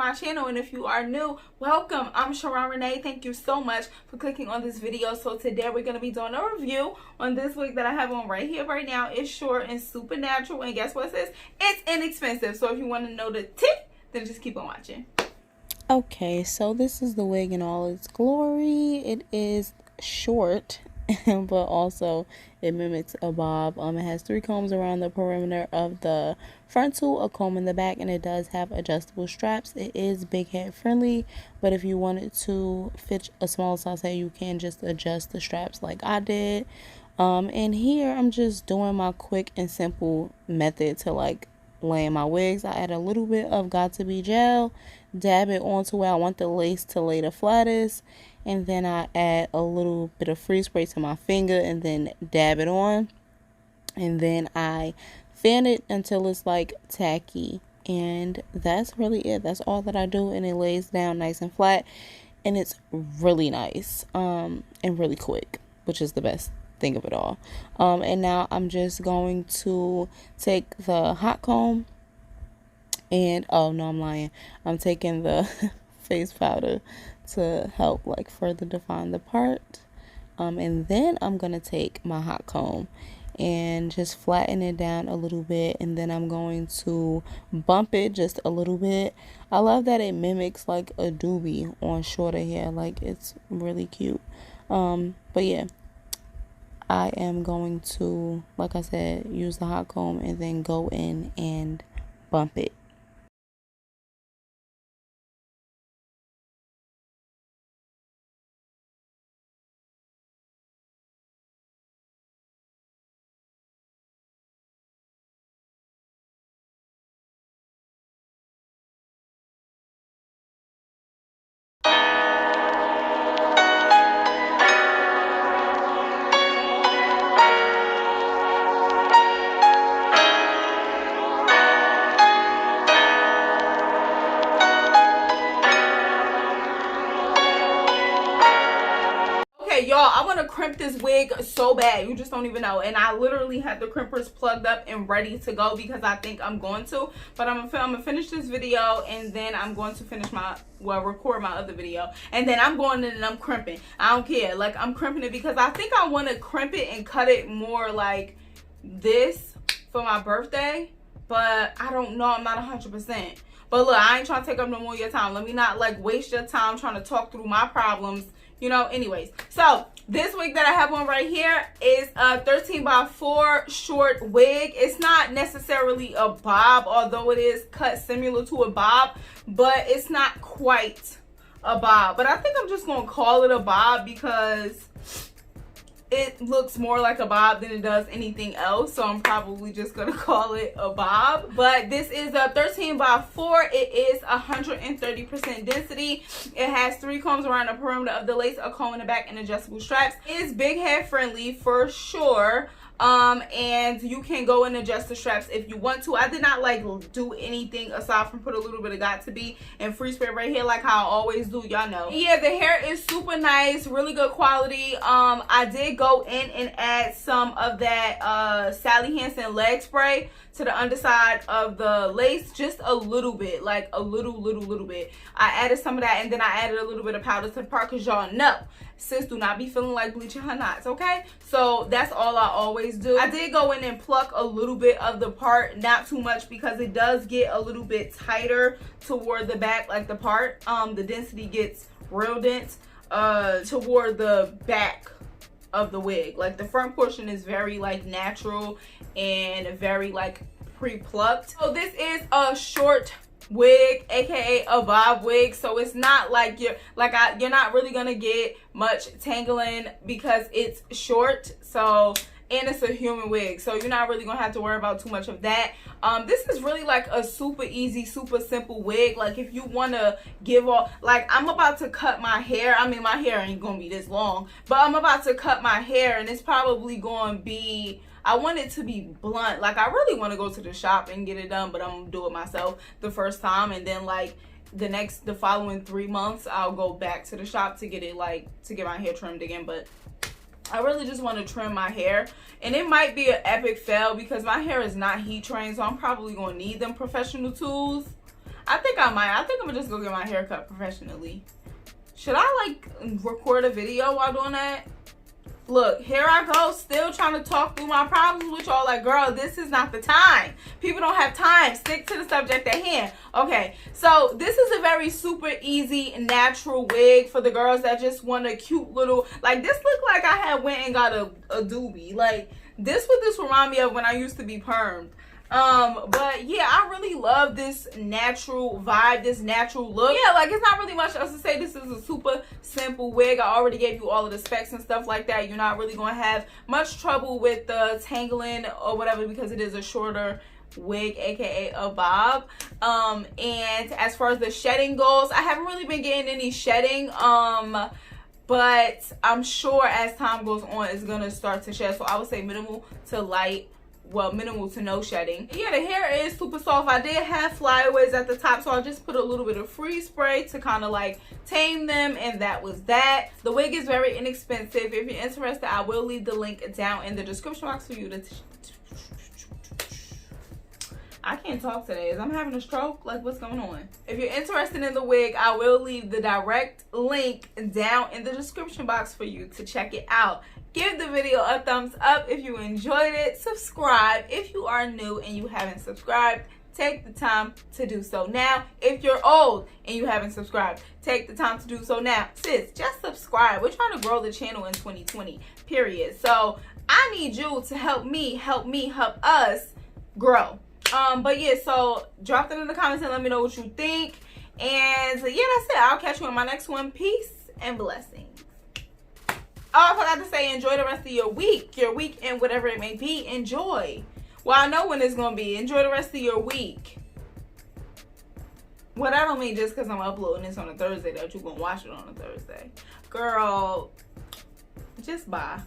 my channel, and if you are new, welcome. I'm Sharronrenee. Thank you so much for clicking on this video. So today we're going to be doing a review on this wig that I have on right here right now. It's short and super natural, and guess what it says? It's inexpensive. So if you want to know the tip, then just keep on watching. Okay, so this is the wig in all its glory. It is short, but also it mimics a bob. It has 3 combs around the perimeter of the frontal, a comb in the back, and it does have adjustable straps. It is big head friendly, but if you wanted to fit a small size head, you can just adjust the straps like I did. And here I'm just doing my quick and simple method to like laying my wigs. I add a little bit of Got To Be gel, dab it onto where I want the lace to lay the flattest, and then I add a little bit of freeze spray to my finger and then dab it on, and then I fan it until it's like tacky, and that's really it. That's all that I do, and it lays down nice and flat, and it's really nice and really quick, which is the best thing of it all. And now I'm just going to take the hot comb and oh no, I'm lying, I'm taking the face powder to help like further define the part, and then I'm gonna take my hot comb and just flatten it down a little bit, and then I'm going to bump it just a little bit. I love that it mimics like a doobie on shorter hair, like it's really cute. But yeah, I am going to, like I said, use the hot comb and then go in and bump it. Y'all, I want to crimp this wig so bad, you just don't even know, and I literally had the crimpers plugged up and ready to go because I think I'm going to, but I'm gonna finish this video, and then I'm going to finish record my other video, and then I'm going in and I'm crimping. I don't care, like I'm crimping it because I think I want to crimp it and cut it more like this for my birthday, but I don't know, I'm not 100%. But look, I ain't trying to take up no more of your time. Let me not like waste your time trying to talk through my problems, you know. Anyways, so this wig that I have on right here is a 13x4 short wig. It's not necessarily a bob, although it is cut similar to a bob, but it's not quite a bob. But I think I'm just gonna call it a bob because it looks more like a bob than it does anything else, so I'm probably just gonna call it a bob. But this is a 13x4. It is 130% density. It has 3 combs around the perimeter of the lace, a comb in the back, and adjustable straps. It is big head friendly for sure. And you can go and adjust the straps if you want to. I did not like do anything aside from put a little bit of Got To Be and freeze spray right here like how I always do, y'all know. Yeah, the hair is super nice, really good quality. I did go in and add some of that Sally Hansen leg spray to the underside of the lace, just a little bit, like a little bit. I added some of that, and then I added a little bit of powder to the part, because y'all know sis do not be feeling like bleaching her knots, okay? So that's all I always do. I did go in and pluck a little bit of the part, not too much, because it does get a little bit tighter toward the back, like the part, the density gets real dense toward the back of the wig. Like the front portion is very like natural and very like pre-plucked. So this is a short wig, aka a bob wig, so it's not like you're not really gonna get much tangling because it's short. So, and it's a human wig, so you're not really gonna have to worry about too much of that. This is really like a super easy, super simple wig. Like if you want to give off, like I'm about to cut my hair. I mean, my hair ain't gonna be this long, but I'm about to cut my hair, and it's probably gonna be, I want it to be blunt. Like I really want to go to the shop and get it done, but I'm gonna do it myself the first time, and then like the following 3 months I'll go back to the shop to get it, like to get my hair trimmed again. But I really just want to trim my hair, and it might be an epic fail because my hair is not heat trained, so I'm probably gonna need them professional tools. I think I might. I think I'm gonna just go get my hair cut professionally. Should I like record a video while doing that? Look, here I go, still trying to talk through my problems with y'all. Like, girl, this is not the time. People don't have time. Stick to the subject at hand. Okay, so this is a very super easy, natural wig for the girls that just want a cute little, like, this looked like I had went and got a doobie. Like, this remind me of when I used to be permed. But yeah, I really love this natural vibe, this natural look. Yeah, like, it's not really much else to say. This is a super simple wig. I already gave you all of the specs and stuff like that. You're not really gonna have much trouble with the tangling or whatever because it is a shorter wig, aka a bob. And as far as the shedding goes, I haven't really been getting any shedding, but I'm sure as time goes on it's gonna start to shed. So I would say minimal to light, well, minimal to no shedding. Yeah, the hair is super soft. I did have flyaways at the top, so I just put a little bit of freeze spray to kind of like tame them, and that was that. The wig is very inexpensive. If you're interested, I will leave the link down in the description box for you to I can't talk today. Is I'm having a stroke? Like, what's going on? If you're interested in the wig, I will leave the direct link down in the description box for you to check it out. Give the video a thumbs up if you enjoyed it. Subscribe if you are new and you haven't subscribed. Take the time to do so now. If you're old and you haven't subscribed, take the time to do so now. Sis, just subscribe. We're trying to grow the channel in 2020, period. So I need you to help me, help us grow. But yeah, so drop that in the comments and let me know what you think. And so, yeah, that's it. I'll catch you in my next one. Peace and blessings. Oh, I forgot to say, enjoy the rest of your weekend, whatever it may be. Enjoy. Well, I know when it's going to be. Enjoy the rest of your week. Well, that don't mean just because I'm uploading this on a Thursday that you're going to watch it on a Thursday. Girl, just bye.